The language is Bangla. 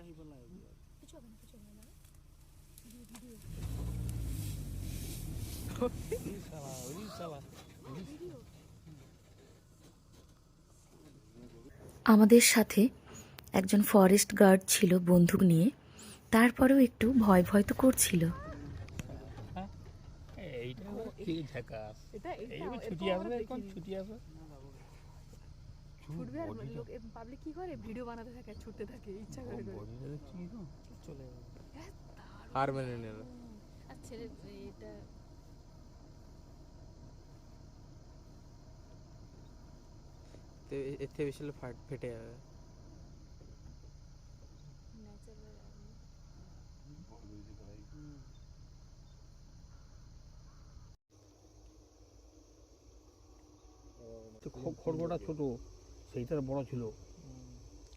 কিছু হবে না, কিছু হবে না। ভিডিও আমাদের সাথে একজন ফরেস্ট গার্ড ছিল বন্দুক নিয়ে, তারপরেও একটু ভয় ভয় তো করছিল। পাবলিক কি করে ভিডিও বানাতে থাকে, ছুটতে থাকে ইচ্ছা করে চলে হার মেনে নিল। আচ্ছা এটা এর থেকে বেশি হলে ফেটে যাবে। খড়গটা ছোট, সেইটার বড় ছিল।